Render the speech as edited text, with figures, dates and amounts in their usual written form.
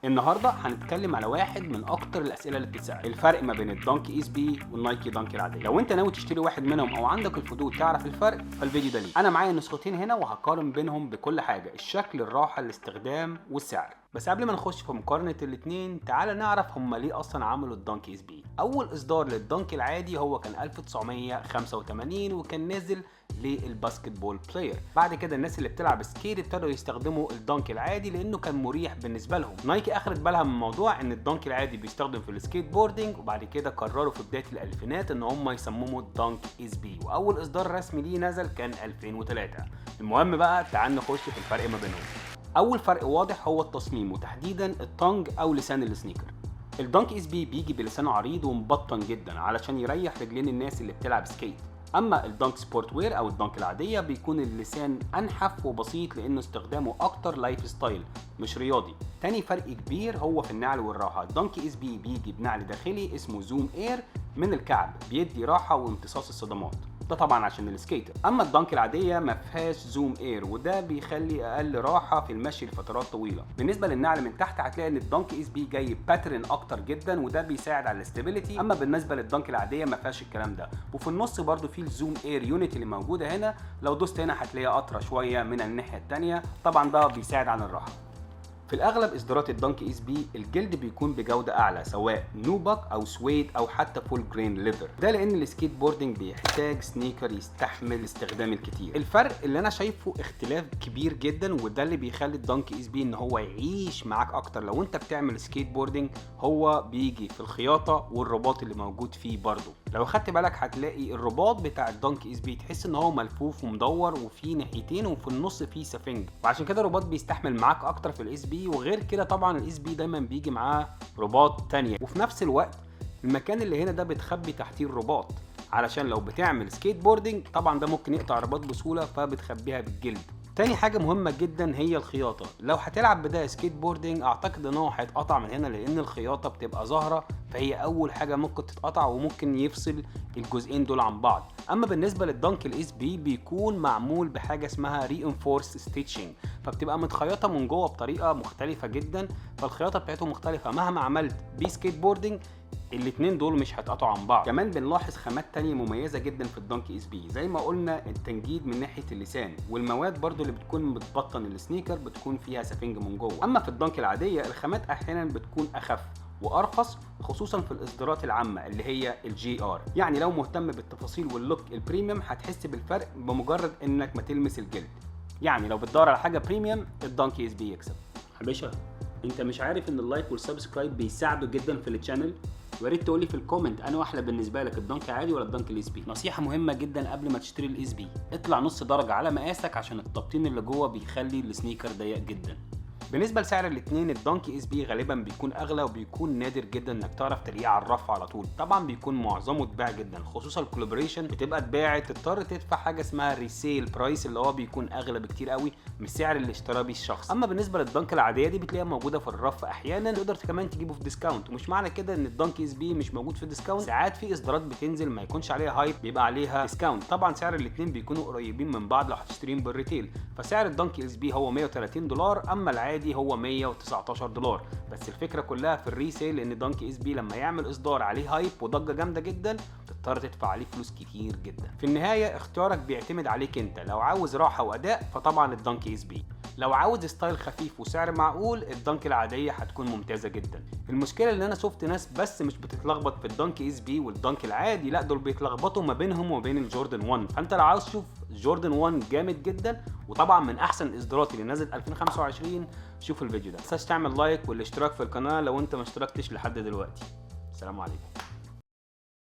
النهارده هنتكلم على واحد من اكتر الاسئله اللي بتتسال، الفرق ما بين الدانكي اس بي والنايكي دانكي العاديه. لو انت ناوي تشتري واحد منهم او عندك الفضول تعرف الفرق فالفيديو ده ليك. انا معايا نسختين هنا وهقارن بينهم بكل حاجه، الشكل، الراحه، الاستخدام والسعر. بس قبل ما نخش في مقارنه الاثنين تعال نعرف هم ليه اصلا عملوا الدانكي اس بي. اول اصدار للدانكي العادي هو كان 1985 وكان نازل للباسكت بول بلاير. بعد كده الناس اللي بتلعب سكيت ابتدوا يستخدموا الدانكي العادي لانه كان مريح بالنسبه لهم. نايكي اخدت بالها من موضوع ان الدانكي العادي بيستخدم في السكيت بوردنج، وبعد كده قرروا في بدايه الالفينات ان هم يصمموا الدانك اس بي، واول اصدار رسمي ليه نزل كان 2003. المهم بقى تعال نخش في الفرق ما بينهم. اول فرق واضح هو التصميم وتحديدا التانج او لسان السنيكر. الدانك اس بي بيجي بلسان عريض ومبطن جدا علشان يريح رجلين الناس اللي بتلعب سكيت، اما الدانك سبورت وير او الدانك العاديه بيكون اللسان انحف وبسيط لانه استخدامه اكتر لايف ستايل مش رياضي. تاني فرق كبير هو في النعل والراحه. الدانك اس بي بيجي بنعل داخلي اسمه زوم اير من الكعب بيدي راحه وامتصاص الصدمات، ده طبعا عشان السكيتر. اما الدانك العاديه ما فيهاش زوم اير وده بيخلي اقل راحه في المشي لفترات طويله. بالنسبه للنعل من تحت هتلاقي ان الدانك اس بي جاي باترن اكتر جدا وده بيساعد على الاستابيليتي، اما بالنسبه للدانك العاديه ما فيهاش الكلام ده. وفي النص برده في الزوم اير يونت اللي موجوده هنا، لو دوست هنا هتلاقيها اطرى شويه من الناحيه الثانيه، طبعا ده بيساعد على الراحه. في الاغلب اصدارات الدانكي اس بي الجلد بيكون بجوده اعلى سواء نوبك او سويد او حتى فول جرين ليذر، ده لان السكيت بوردنج بيحتاج سنيكر يستحمل الاستخدام الكتير. الفرق اللي انا شايفه اختلاف كبير جدا وده اللي بيخلي الدانكي اس بي ان هو يعيش معاك اكتر لو انت بتعمل سكيت بوردنج. هو بيجي في الخياطه والرباط اللي موجود فيه برضو، لو خدت بالك هتلاقي الرباط بتاع الدانكي اس بي تحس ان هو ملفوف ومدور وفيه ناحيتين وفي النص فيه سفنج، وعشان كده الرباط بيستحمل معاك اكتر في الاس بي. وغير كده طبعا الاس بي دايما بيجي معاه رباط تانية، وفي نفس الوقت المكان اللي هنا ده بتخبي تحتيه الرباط علشان لو بتعمل سكيت بوردنج طبعا ده ممكن يقطع رباط بسهوله فبتخبيها بالجلد. تاني حاجة مهمة جدا هي الخياطة. لو هتلعب بده سكيت بوردنج اعتقد ان هو هيتقطع من هنا لان الخياطة بتبقى ظاهرة، فهي اول حاجة ممكن تتقطع وممكن يفصل الجزئين دول عن بعض. اما بالنسبة للدانك الاس بي بيكون معمول بحاجة اسمها reinforced ستيتشنج، فبتبقى متخيطة من جوه بطريقة مختلفة جدا، فالخياطة بتاعته مختلفة مهما عملت بسكيت بوردنج الاتنين دول مش هيتقطعوا عن بعض. كمان بنلاحظ خامات تانية مميزة جدا في الدانكي اس بي، زي ما قلنا التنجيد من ناحية اللسان، والمواد برضو اللي بتكون بتبطن السنيكر بتكون فيها سفنج من جوه. اما في الدانكي العادية الخامات احيانا بتكون اخف وارخص خصوصا في الاصدارات العامه اللي هي الجي ار. يعني لو مهتم بالتفاصيل واللوك البريميوم هتحس بالفرق بمجرد انك ما تلمس الجلد. يعني لو بتدور على حاجه بريميوم الدانكي اس بي يكسب. حبيشه انت مش عارف ان اللايك والسبسكرايب بيساعدوا جدا في الشانل؟ ويا ريت تقول لي في الكومنت انا احلى بالنسبه لك الدانكي عادي ولا الدانكي الاس بي. نصيحه مهمه جدا قبل ما تشتري الاس بي، اطلع نص درجه على مقاسك عشان التبطين اللي جوه بيخلي السنيكر ضيق جدا. بالنسبه لسعر الاثنين الدانكي اس بي غالبا بيكون اغلى وبيكون نادر جدا انك تعرف تلاقيه على الرف على طول، طبعا بيكون معظمه اتباع جدا خصوصا الكولابوريشن بتبقى اتباعت تضطر تدفع حاجه اسمها ريسيل برايس اللي هو بيكون اغلى بكتير قوي من السعر اللي اشترى بيه الشخص. اما بالنسبه للدانك العاديه دي بتلاقيها موجوده في الرف احيانا، تقدر كمان تجيبه في ديسكاونت، ومش معنى كده ان الدانكي اس بي مش موجود في ديسكاونت، ساعات في اصدارات بتنزل ما يكونش عليها هايب بيبقى عليها ديسكاونت. طبعا سعر الاثنين بيكونوا قريبين من بعض لو هتشتريهم بالريتيل، فسعر الدانكي اس بي هو $130 اما العادي هو $119. بس الفكره كلها في الريسيل ان دانكي اس بي لما يعمل اصدار عليه هايب وضجه جامده جدا تضطر تدفع عليه فلوس كتير جدا. في النهايه اختيارك بيعتمد عليك انت، لو عاوز راحه واداء فطبعا الدانكي اس بي، لو عاوز ستايل خفيف وسعر معقول الدانكي العاديه هتكون ممتازه جدا. المشكله ان انا شفت ناس بس مش بتتلخبط في الدانكي اس بي والدانكي العادي، لا دول بيتلخبطوا ما بينهم وبين الجوردن 1. فانت لو عاوز تشوف جوردن 1 جامد جدا وطبعا من احسن الاصدارات اللي نزلت 2025 شوف الفيديو ده. ما تنساش تعمل لايك والاشتراك في القناه لو انت ما اشتركتش لحد دلوقتي. السلام عليكم.